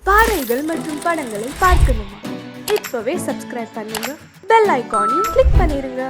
பாடல்கள் மற்றும் படங்களை பார்க்கணுமா? இப்பவே சப்ஸ்கிரைப் பண்ணுங்க, பெல் ஐகானையும் கிளிக் பண்ணிருங்க.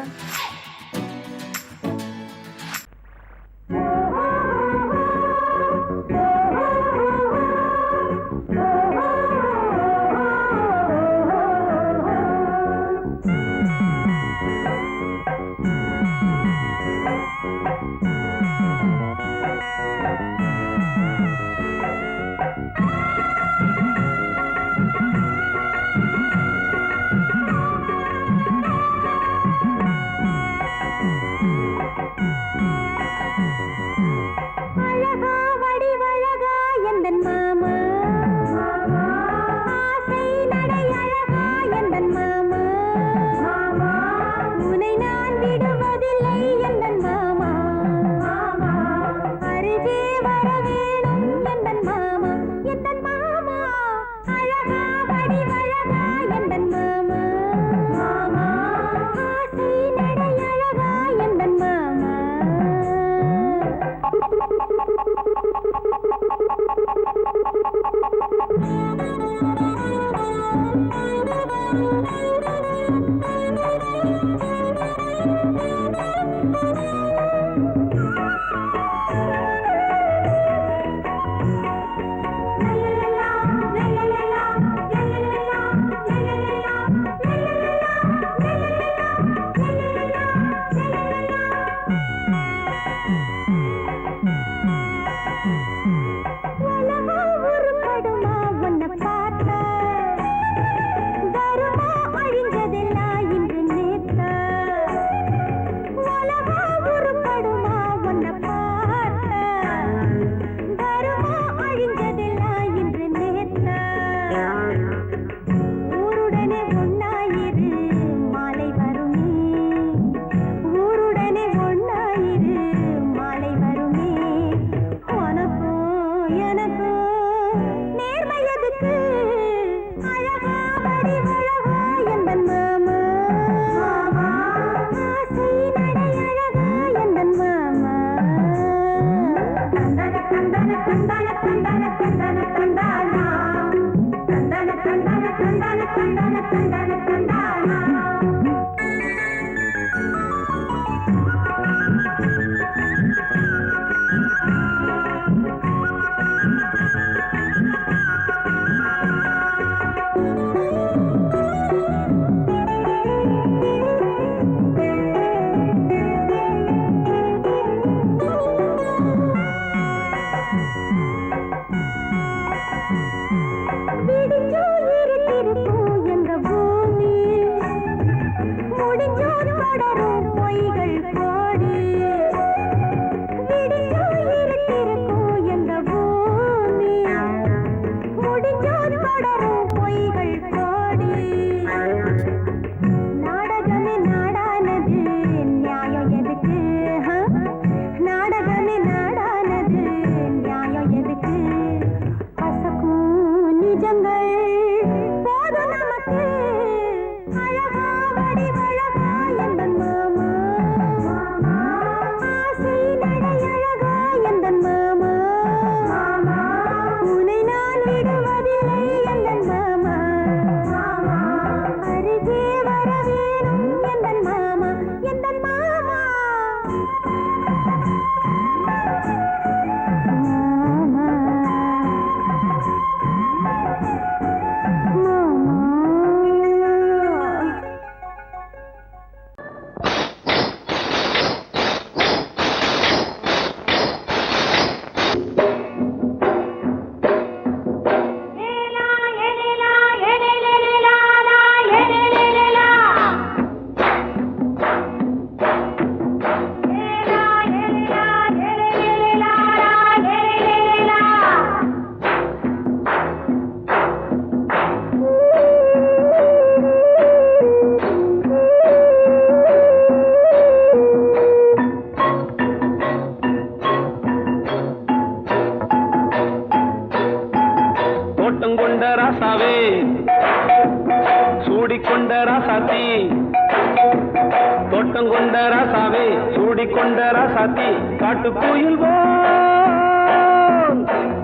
தோட்டங்கொண்ட ராசாவே சூடிக்கொண்ட ராசாத்தி காட்டுக்குயில்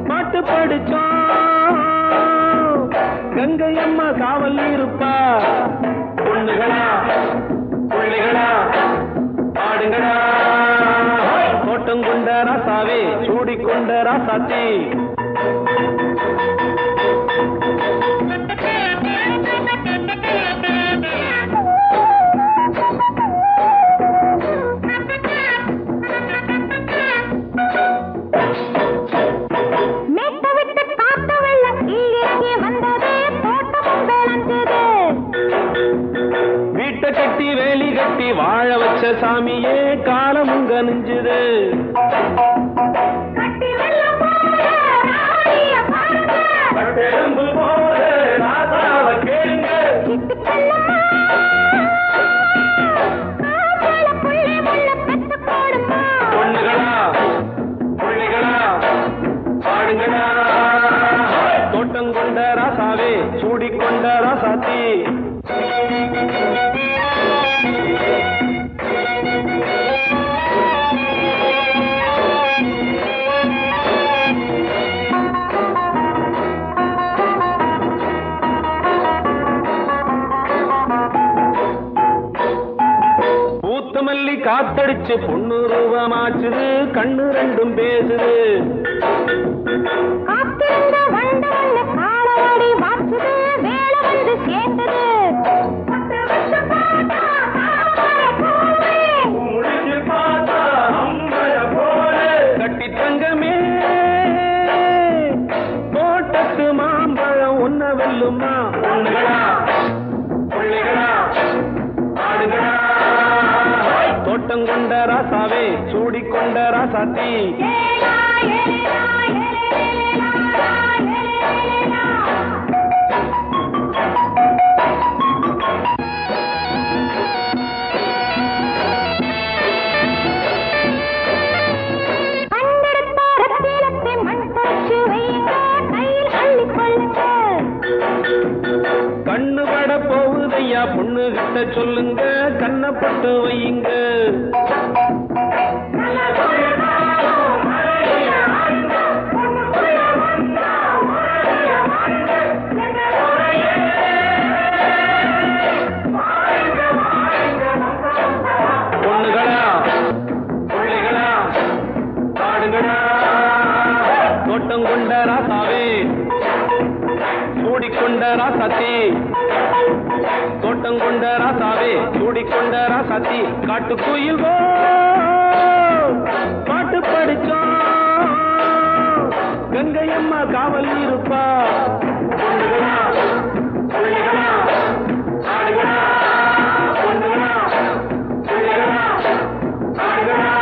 பாட்டு படிச்சோம் கங்கை அம்மா காவல் இருப்பா. பொண்ணுகளா பிள்ளைகளா ஆடுங்களா, தோட்டம் கொண்ட ராசாவே சூடிக்கொண்ட ராசாத்தி. வீட்டை கட்டி வேலி கட்டி வாழ வச்ச சாமியே காலமும் கனிஞ்சுது. பொண்ணுகளா பிள்ளைகளா ஆடுங்களா, தோட்டம் கொண்ட ராசாவே சூடிக்கொண்ட ராசாத்தி. பூத்தமல்லி காத்தடிச்சு பொண்ணு ரூபமாச்சுது, கண்ணு ரெண்டும் பேசுது. கட்டி தங்கமே தோட்டத்து மாம்பழம் ஒன்ன வெல்லுமா. பொண்ணுகளா பிள்ளைகளா ஆடுகளா, தோட்டம் கொண்ட ராசாவே சூடிக்கொண்ட ராசாத்தி. கண்ணு பட போகுதையா பொண்ணு கிட்ட சொல்லுங்க, கண்ணப்பட்டு வையுங்க. பொண்ணுகளா பிள்ளைகளா ஆடுங்களா, தோட்டம் கொண்ட ராசாவே சூடிக்கொண்ட ராசாத்தி. தோட்டம் கொண்ட ராசாவே சூடிக்கொண்ட ராசாத்தி. காட்டுக்குயில் பாட்டு படிச்சோம், கங்கை அம்மா காவல் இருப்பா. பொண்ணுகளா பிள்ளைகளா ஆடுகளா, பொண்ணுகளா பிள்ளைகளா ஆடுகளா.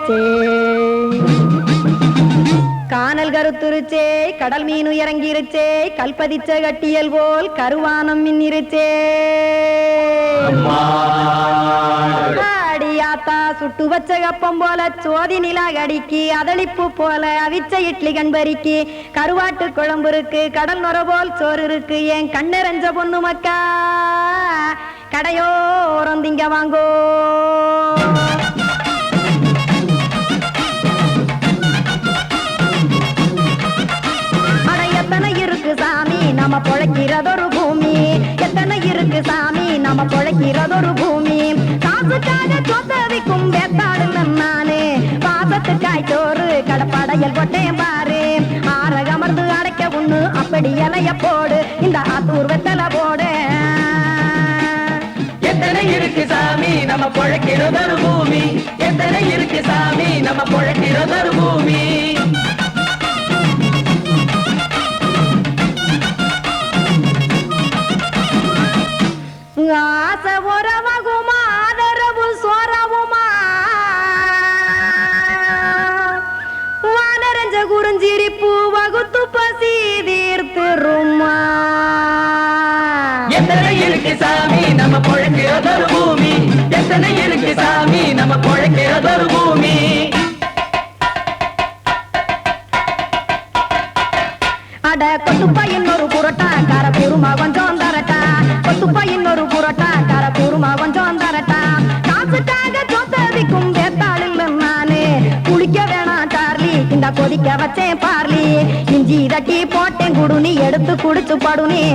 வச்சே கானல் கருத்துருச்சே கடல் மீன் இறங்கிருச்சே கல்பதிச்ச கட்டியல் போல் கருவானம் மின்னிருச்சே அடியாத்தா சுட்டு வச்ச கப்பம் போல சோதி நிலா கடிக்கு அதளிப்பு போல அவிச்ச இட்லி கண்பறிக்கு கருவாட்டு குழம்பு இருக்கு கடல் நுர போல் சோறு இருக்கு என் கண்ணெரஞ்ச பொண்ணு மக்கா கடையோரம் திங்க வாங்கோ எத்தனை இருக்கு சாமி நம்ம பொழைக்கிறதொரு பூமி எத்தனை இருக்கு சாமி நம்ம பொழைக்கிறதொரு பூமி காசுக்காக சொத்தவிக்கும் வேத்தாடுன்னு நானே பாசத்துக்காய் சோறு கடப்படையல் போட்டேன் பாரு ஆரகமர்ந்து அடைக்க ஒண்ணு அப்படி இலைய போடு இந்த ஆத்தூர் வெத்தலை போடு எத்தனை இருக்கு சாமி நம்ம பொழைக்கிறதொரு பூமி எத்தனை இருக்கு சாமி நம்ம பொழைக்கிறதொரு பூமி ஆசை உறவகுமா ஆதரவு சோறவுமா வானரஞ்ச குறிஞ்சிரிப்பு வகுத்து பசி தீர்த்துருமா எத்தனை இருக்கு சாமி நம்ம பொழைக்கிறதொரு பூமி எத்தனை இருக்கு சாமி நம்ம பொழைக்கிறதொரு பூமி அட கொத்துப்பா இன்னொரு புரோட்டா கார குருமா கொஞ்சம் தரட்டா கொத்துப்பா இன்னொரு புரோட்டா கார குருமா கொஞ்சம் தரட்டா காசுக்காக சொத்தவிக்கும் வேத்தாளில் நானு குளிக்க வேணாம் சார்லி இந்த கொதிக்க வச்சேன் பார்லி இஞ்சி தட்டி போட்டேன் குடுனி எடுத்து குடிச்சு படுனி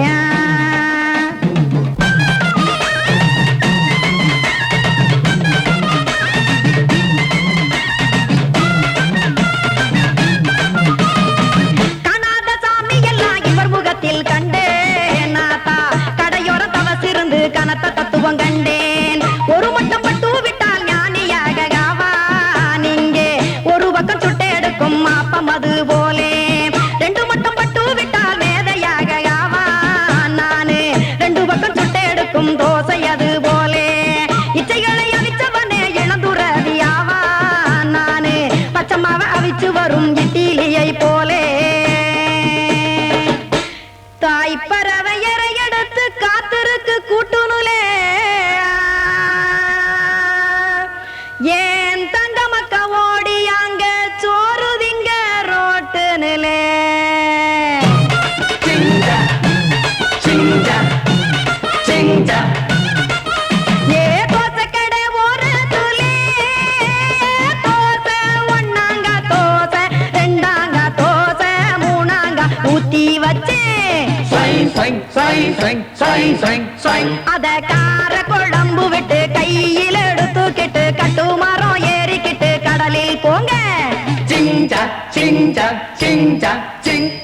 கனத்த தத்துவம் கண்டேன் ஒரு மட்டம் பட்டு விட்டால் ஞானியாக ஆவான் இங்கே ஒரு பக்கம் சுட்டு எடுக்கும் மாப்பம் அது போலே ரெண்டு மட்டம் பட்டு விட்டால் மேதையாக ஆவான் நானு ரெண்டு பக்கம் சுட்டு எடுக்கும் தோசை அது போலே இச்சைகளை அவிச்சவனே இளந்துறவி ஆவான் நானு பச்சமாவ அவிச்சு வரும் இட்டிலியை போலே தாய்ப்பறவை எடுத்து காத்திருக்கு கூட்டுனுலே ஏன் தங்க மக்க ஓடி அங்க சோறுதிங்க ரோட்டு நிலே ஏ தோசை கடை ஒரு துளி தோசை ஒன்னாங்க தோசை ரெண்டாங்க தோசை மூணாங்க ஊத்தி வச்சே அத கார குழம்பு விட்டு கையில் எடுத்துக்கிட்டு கட்டு மரம் ஏறிக்கிட்டு கடலில் போங்க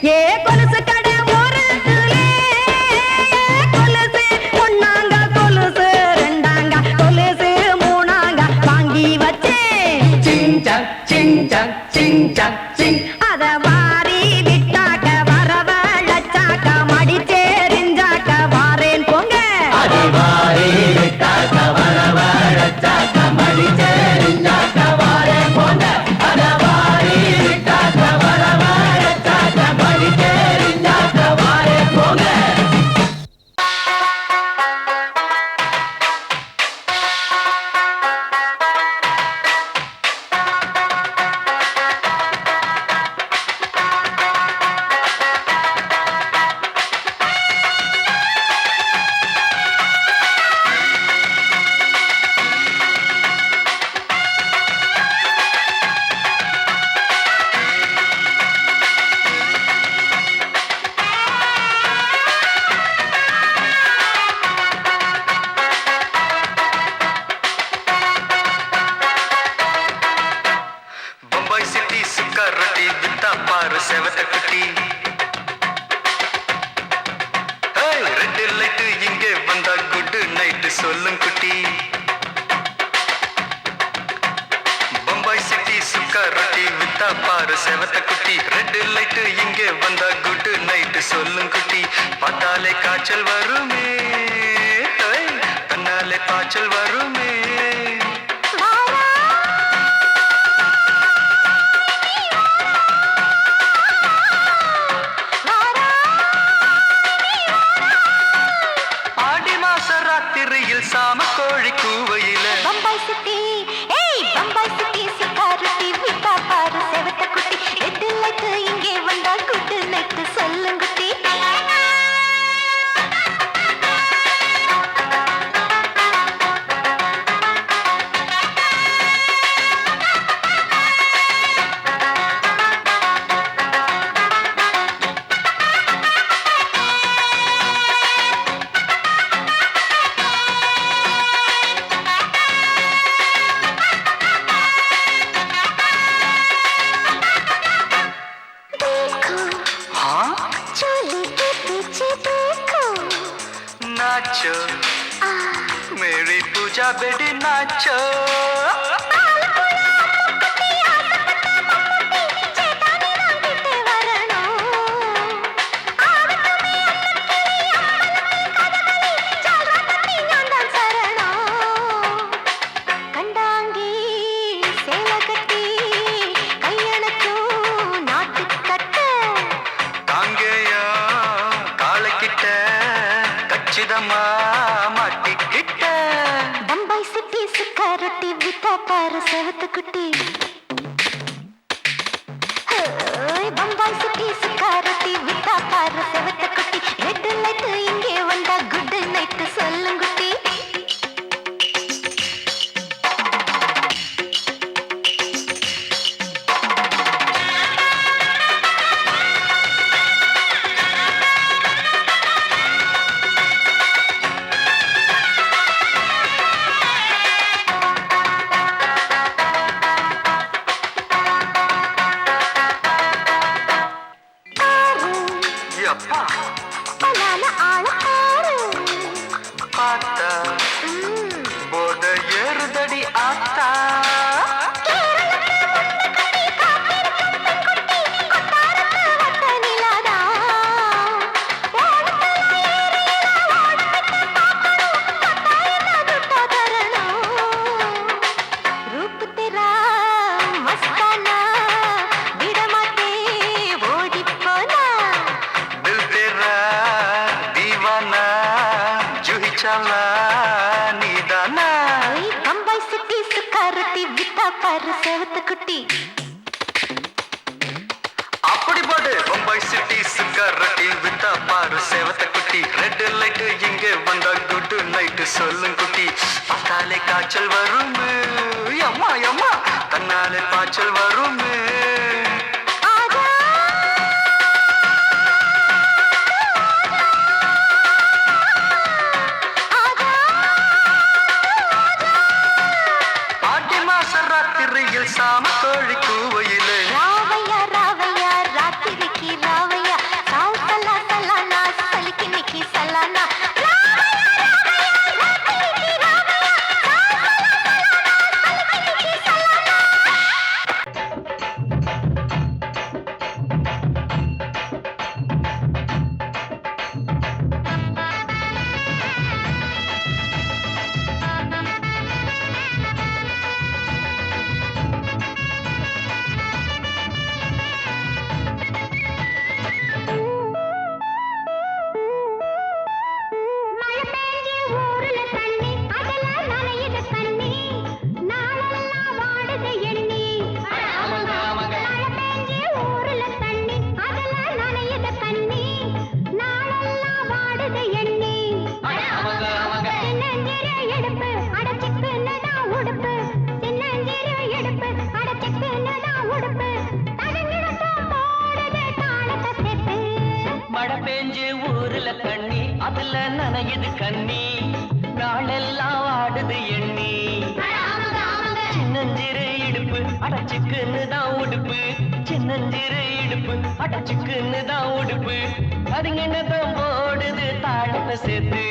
ஏ கொலுசு கடை ஓரத்துலே கொலுசு ஒன்னாங்க கொலுசு ரெண்டாங்க கொலுசு மூணாங்க வாங்கி வச்சே அத வாரி விட்டாக்க வரவழைச்சாக்க மடிச்சேரிஞ்சாக்க வாரேன் போங்க செவத்த குட்டி ரெட் லைட் இங்கே வந்தா குட் நைட் சொல்லும் குட்டி பம்பாய் சிட்டி சுக்கா ரொட்டி வித்தா பாரு செவத்த குட்டி ரெட் லைட் இங்கே வந்தா குட் நைட் சொல்லும் குட்டி பார்த்தாலே காய்ச்சல் வருமே தன்னாலே பாய்ச்சல் வருமே வெடி நாச்சோ மாட்டிக்கிட்ட பம்பாய் சிட்டி சுக்காரொட்டி வித்தா பாரு செவத்து குட்டி பம்பாய் சிட்டி சுக்காரொட்டி வித்தா பாரு செவத்து குட்டி ரெட் லைட் இங்கே வந்தா குட் நைட் சொல்லுங்குட்டி போத ஏறுதடி ஆத்தா பம்பாய் சிட்டி சுக்காரொட்டி வித்தா பாரு செவத்து குட்டி அப்படி போடு பம்பாய் சிட்டி சுக்காரொட்டி வித்தா பாரு செவத்த குட்டி ரெட் லைட் இங்கே வந்தா குட் நைட் சொல்லும் குட்டி பார்த்தாலே காய்ச்சல் வரும் அம்மா அம்மா தன்னாலே பாய்ச்சல் வரும் சாம கோழி கூவையிலே ராவையா ராவையா ராத்திரிக்கு ராவையா சால் சலா சலானா சலிக்கு நிக்கி சலானா மழை பெஞ்சு ஊருல தண்ணி அதுல நனையுது கண்ணி நாளெல்லாம் வாடுது எண்ணி சின்னஞ்சிறு இடுப்பு அடைச்சுக்குன்னு தான் உடுப்பு சின்னஞ்சிறு இடுப்பு அடைச்சுக்குன்னு தான் உடுப்பு அதுங்கன்னதான் போடுது தாழத்தை சேர்த்து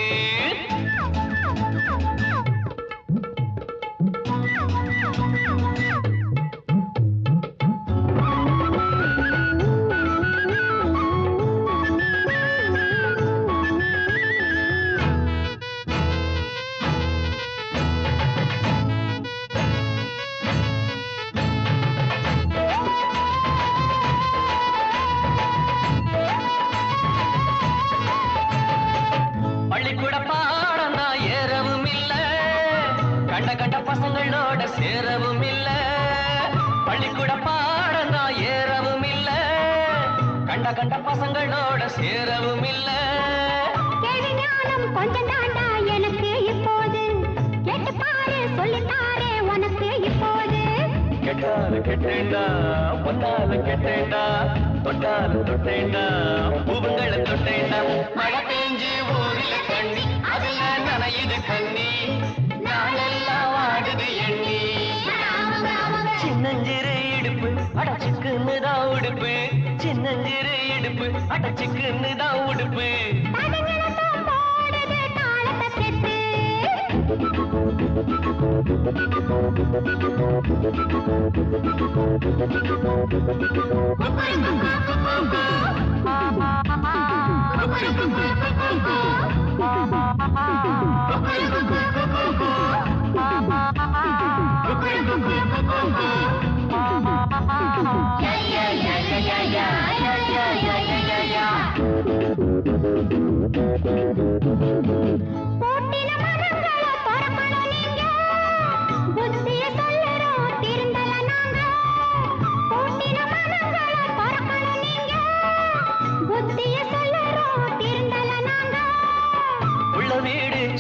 பள்ளிக்கூட பாடம் தான் ஏறவும் இல்ல கண்ட கண்ட பசங்களோட சேரவும் இல்ல பள்ளிக்கூட பாடம் தான் ஏறவும் இல்ல கண்ட கண்ட பசங்களோட சேரவும் இல்ல கேள்வி ஞானம் கொஞ்சம் தாண்டா எனக்கு இப்போது கேட்டு பாரு சொல்லித்தாரே உனக்கு இப்போது கெட்டால கெட்டேண்டா பொன்னால கெட்டேண்டா தொட்டால தொட்டேண்டா பூவங்களை தொட்டேண்டா மழை பெஞ்சு ஊரில் தண்ணி அதுல நனையுது கண்ணி நாளெல்லாம் வாடுது எண்ணி சின்னஞ்சிறு இடுப்பு அடைச்சுக்குன்னு தான் உடுப்பு சின்னஞ்சிறு இடுப்பு அடைச்சுக்குன்னு தான் உடுப்பு போடுது தாளத்தை சேர்த்து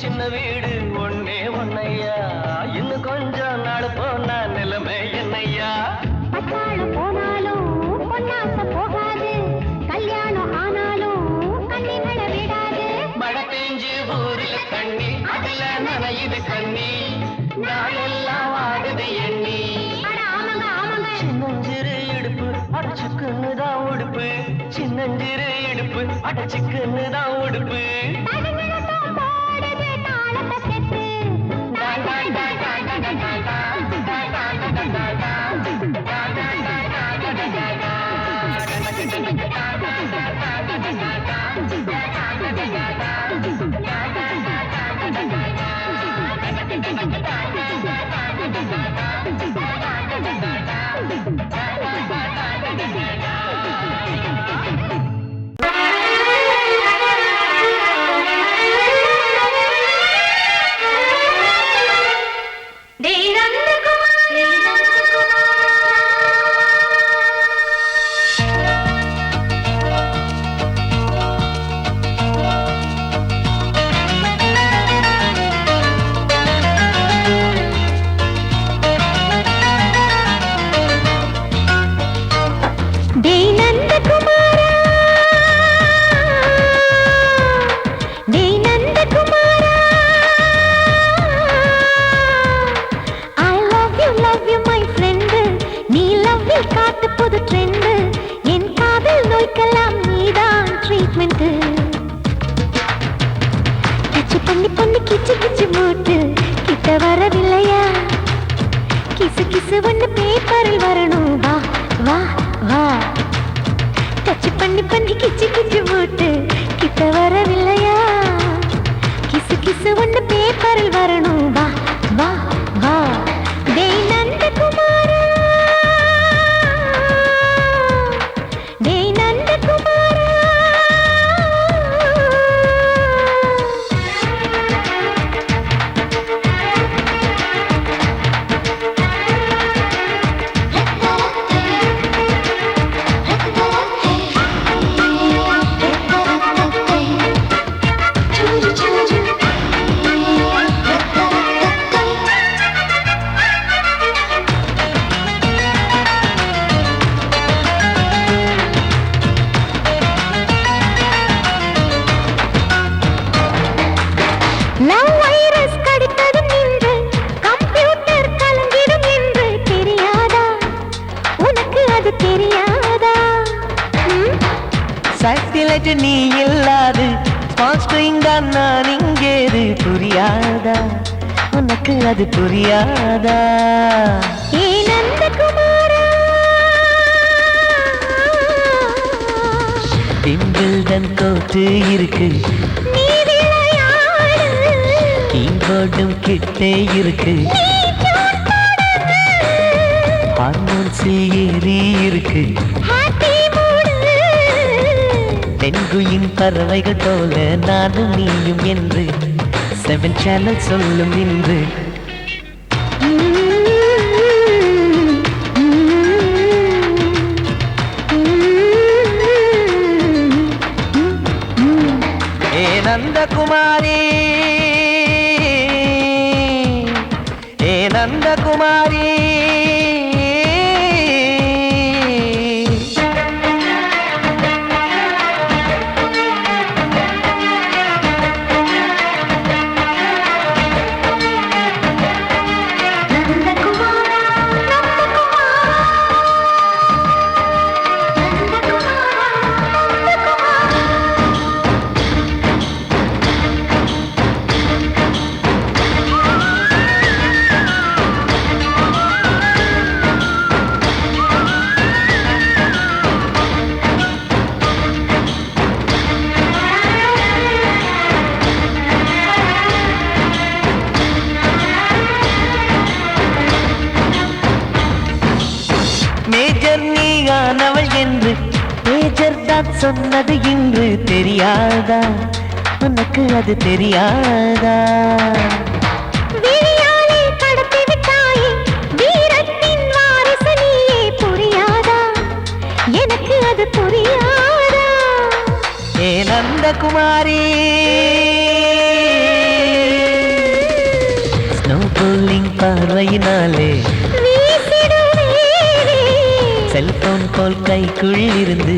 சின்ன வீடு ஒன்னே ஒன்னையா இன்னும் கொஞ்சம் நாள் போனா நிலைமை என்னையா போனாலும் பொன்னாச போகாது கல்யாணம் ஆனாலும் கண்ணிகளை விடாது மழை பெஞ்சு ஊரில் தண்ணி அதுல நனையுது கண்ணி நாளெல்லாம் ஆடுது எண்ணி சின்னஞ்சிறு இடுப்பு அடைச்சுக்குன்னு தான் உடுப்பு சின்னஞ்சிறு இடுப்பு அடைச்சுக்குன்னு தான் உடுப்பு கிச்சு கிச்சு மூட்டு கிட்ட வரவில்லையா கிசு கிசு ஒண்ணு பேப்பரில் வரணும் வா வா வா டச் பண்ணி பண்ணி கிச்சு கிச்சு மூட்டு கிட்ட வரவில்லையா கிசு கிசு ஒண்ணு பேப்பரில் வரணும் வா வா வா டேய் நந்தகுமாரா டேய் நந்தகுமாரா நீ இல்லாது நான் இங்கேது புரியாதா உனக்கு அது புரியாதா பிம்பிள்டன் கோட்டு இருக்கு கீபோர்டும் கிட்டே இருக்கு ஹார்மோன்ஸில் ஏறி இருக்கு தென்குயின் பறவைகள் போல நானும் நீயும் என்று 7 சேனல் சொல்லும் இன்று ஏ நந்தகுமாரி ஏ நந்தகுமாரி மேஜர் நீ ஆனவள் என்று மேஜர் தான் சொன்னது இன்று தெரியாதா உனக்கு அது தெரியாதா விழியாலே கடத்தி விட்டாயே வீரத்தின் வாரிசு நீயே புரியாதா எனக்கு அது புரியாதா ஏ நந்தகுமாரி ஸ்னோ போலிங் பார்வையினாலே செல்போன் போல் கைக்குள் இருந்து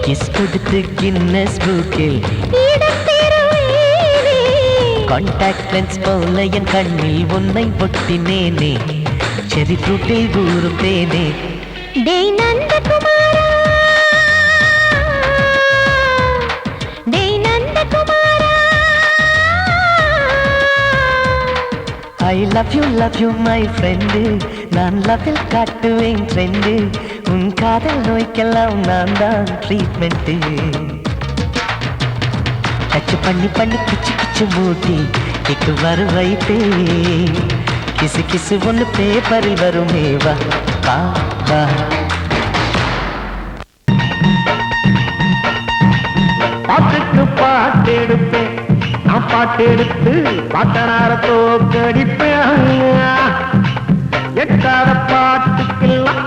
கிஸ் கொடுத்து கின்னஸ் புக்கில் கான்டாக்ட் லென்ஸ் போல என் கண்ணில் உன்னை ஒட்டினேனே செரி ஃப்ரூட்டில் ஊறும் தேனே டேய் நந்தகுமாரா டேய் நந்தகுமாரா I love you my friend நான் லவ்வில் காட்டுவேன் ட்ரெண்டு உன் காதல் நோய்க்கெல்லாம் நான் தான் ட்ரீட்மெண்ட்டு டச் பண்ணி பண்ணி கிச்சு கிச்சு மூட்டி கிக்கு வரு வைத்தே கிசு கிசு ஒன்று பேப்பரில் வருமே வா வா வா பாட்டுக்கு பாட்டு எடுப்பேன் நான் பாட்டு எடுத்து பாட்டனார தோக்கடிப்பேன் எட்டாத பாட்டுக்கெல்லாம்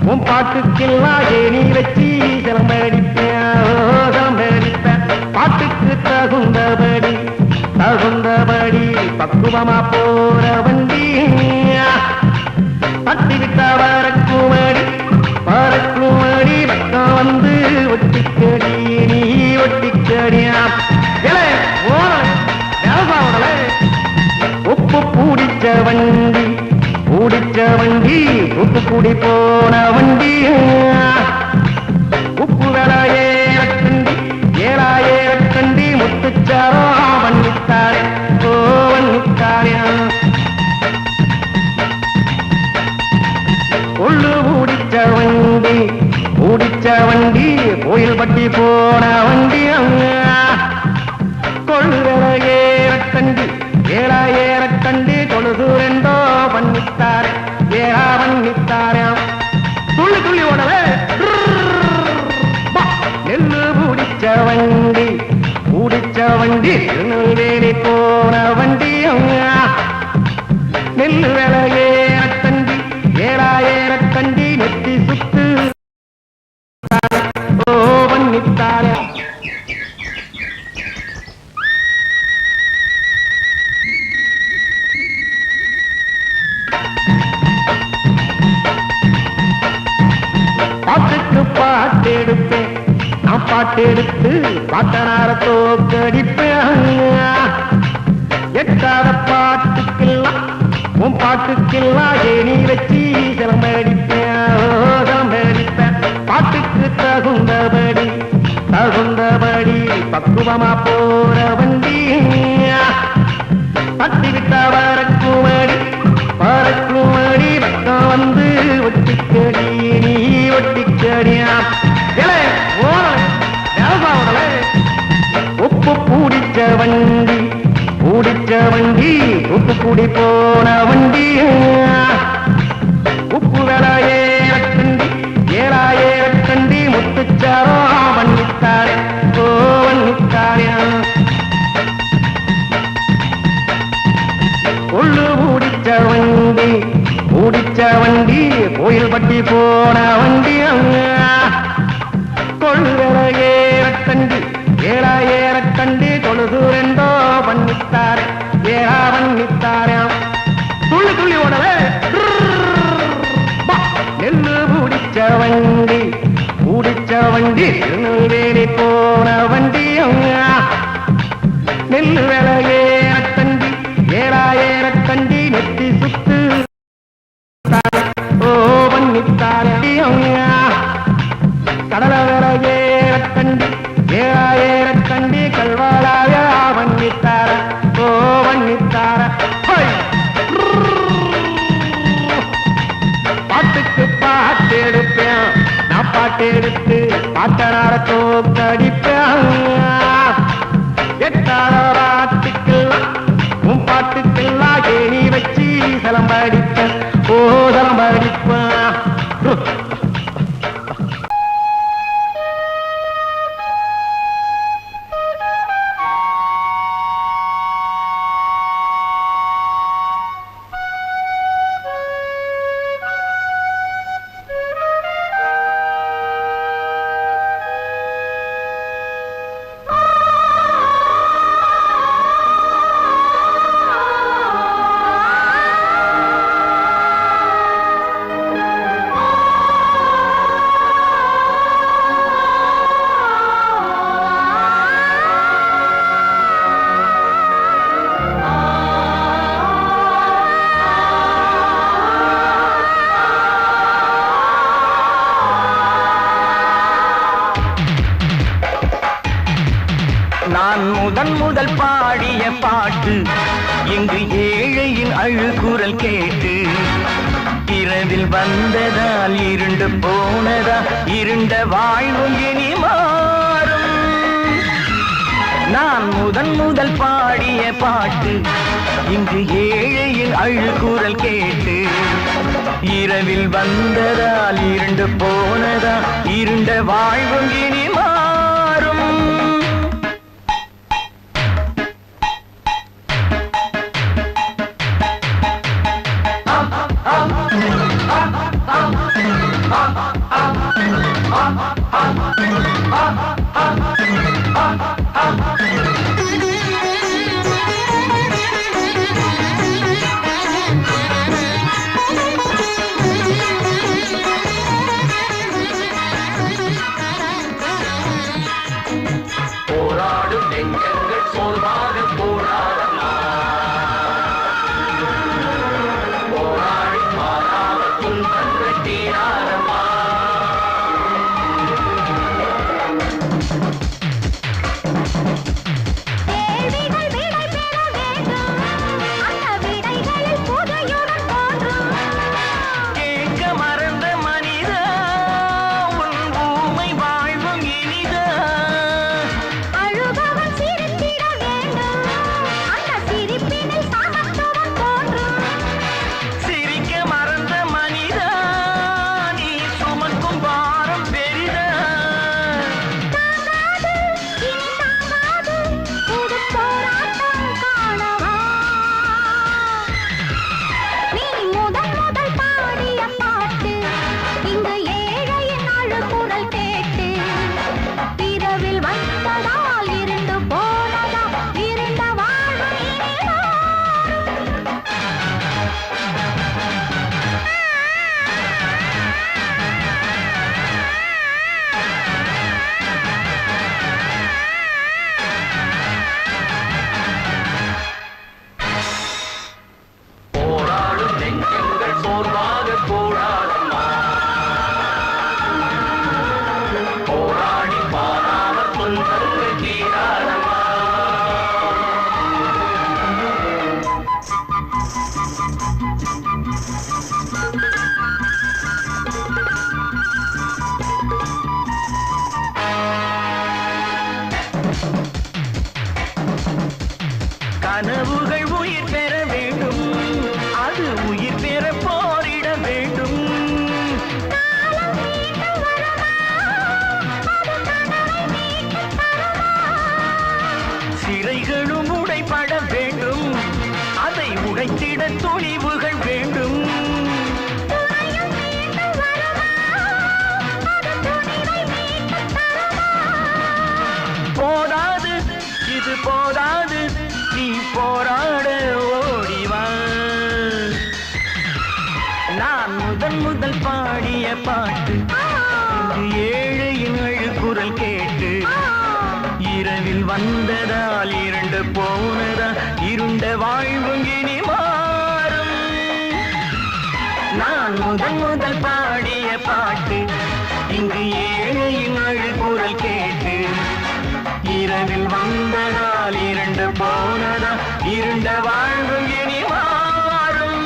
உன் பாட்டுக்கெல்லாம் ஏனி வச்சு சிலம்படிப்பேன் சிலம்படிப்பேன் பாட்டுக்கு தகுந்தபடி பக்குவமா போற வண்டி தட்டி விட்டா வரக்குமடி பக்கம் வந்து ஒட்டிக்கடி நீ ஒட்டிக்கடியா உப்பு பூடிச்ச வண்டி தூத்துக்குடி போன வண்டி உப்பு வேலை ஏறக்கண்டி 7000 கண்டி முத்துச்சாரோ வண்ணித்தாரே ஓ வண்ணித்தாரியா கொள்ளு பூடிச்ச வண்டி கோயில் பட்டி போன வண்டி கொள்ளு வேலை ஏறக்கண்டி 7000 கண்டி தொழுது ரெண்டோ வண்ணித்தாரே ஏறா வண்ணித்தாராம் துள்ளி துள்ளி ஓடவே நெல்லு பூடிச்ச வண்டி திருநெல்வேலி போன வண்டி நெல்லு வேலையே கண்டி 7000 கண்டி நெத்தி சுத்து ஓ வண்ணித்தாரா பாட்டுக்கு பாட்டு எடுப்பேன் நான் பாட்டு எடுத்து பாட்டனார தோக்கடிப்பேன் எட்டாத பாட்டுக்கெல்லாம் உன் பாட்டுக்கெல்லாம் ஏனி வச்சு சிலம்படிப்பேன் சிலம்படிப்பேன் பாட்டுக்கு தகுந்தபடி பக்குவமா போற வண்டி தட்டி விட்டா வரக்குமடி பக்கம் வந்து ஒட்டிக்கடி நீ ஒட்டிக்கடியா உப்பு பூடிச்ச வண்டி தூத்துக்குடி போன வண்டி உப்பு வேலை ஏறக்கண்டி 7000 கண்டி முத்துச்சாரோ வண்ணித்தாரே ஓ வண்ணித்தாரியா கொள்ளு பூடிச்ச வண்டி கோயில் பட்டி போன வண்டி கொள்ளு வேலை ஏறக்கண்டி 7000 கண்டி தொழுது ரெண்டோ வண்ணித்தாரே ஏறா வண்ணித்தாராம் துள்ளி துள்ளி ஓடவே நெல்லு பூடிச்ச வண்டி திருநெல்வேலி போன வண்டி நெல்லு வேலையே கண்டி 7000 கண்டி நெத்தி சுத்து ஓ வண்ணித்தாரே கடல வேலையே கண்டி 7000 கண்டி கல்வாளாய வண்ணித்தார ஓ வண்ணித்தார பாட்டுக்கு பாட்டு எடுப்பேன் நான் பாட்டு எடுத்து பாட்டனார தோக்கடிப்பேன் எட்டாத பாட்டுக்கெல்லாம் உன் பாட்டுக்கெல்லாம் ஏனி வச்சு சிலம்படிப்பேன் ஓ சிலம்ப அடிப்பா. நான் முதல் பாடிய பாட்டு இங்கு ஏழையின் அழுகுரல் கேட்டு இரவில் வந்ததால் இருண்டு போனதா இருண்ட வாழ்வும் இனி மாறும். நான் முதல் பாடிய பாட்டு இங்கு ஏழையின் அழுகுரல் கேட்டு இரவில் வந்ததால் இருண்டு போனதா இருண்ட வாழ்வும் இனி மாறும். போராடும் நெஞ்சங்கள் சோர்வாக போராடமா, போராடி மாறாமல் துன்பங்கள் தீராரமா. கேட்க மறந்த மனிதா உன் ஊமை வாழ்வும் இனிதா. சிரிக்க மறந்த மனிதா நீ சுமக்கும் பாரம் பெரிதா. போராடும் நெஞ்சங்கள் சோர்வாக போராடமா, போராடி மாறாமல் துன்பங்கள் தீராரமா. கனவுகள் உயிர் பெற வேண்டும், அது உயிர் பெற போரிட வேண்டும். சிறைகளும் உடைபட வேண்டும், அதை உடைத்திட துணிவுகள் வேண்டும். போதாது இது போதாது நீ போராட ஓடிவா. நான் முதல் பாடிய பாட்டு இங்கு ஏழையின் அழுகுரல் கேட்டு இரவில் வந்ததால் இருண்டு போனதா இருண்ட வாழ்வும் இனி மாறும். நான் முதல் பாடிய பாட்டு இங்கு ஏழையின் அழுகுரல் கேட்டு இரவில் வந்ததால் இருண்டு போனதா இருண்ட வாழ்வும் இனி மாறும்.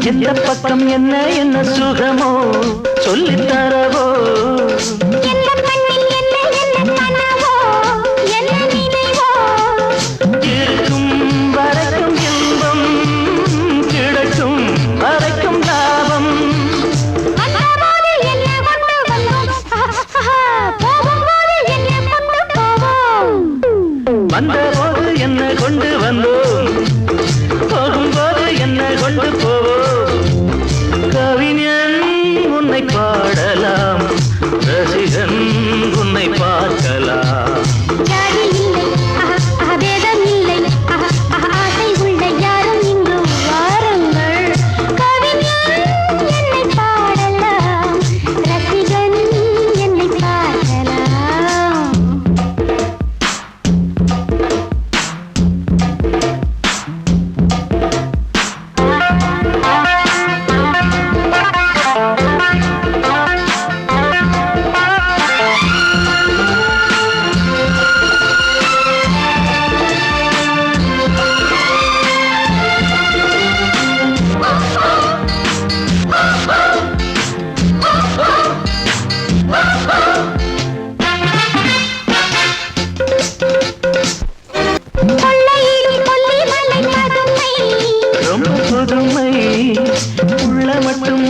எந்த பக்கம் என்ன என்ன சுகமோ சொல்லித் தரவோ என்ன கண்ணில் என்ன என்ன கனவோ என்ன நினைவோ இருக்கும் வரைக்கும் இன்பம் கிடைக்கும் வரைக்கும் லாபம் வந்தபோது என்ன கொண்டு வந்தோம் போகும்போது என்ன கொண்டு போவோம் வந்தபோது என்ன கொண்டு வந்தோம் போகும்போது என்ன கொண்டு போவோம் கவிஞன் உன்னை பாடலாம் ரசிகன் உன்னை பார்க்கலாம் ஜாதி இல்லை பேதம் இல்லை ஆசை உள்ள யாரும் இங்கு வாருங்கள் கவிஞன் என்னை பாடலாம் ரசிகன் என்னை பார்க்கலாம் கொள்ளையிலும் கொல்லிமலை பதுமை ரொம்ப புதுமை உள்ள மட்டும்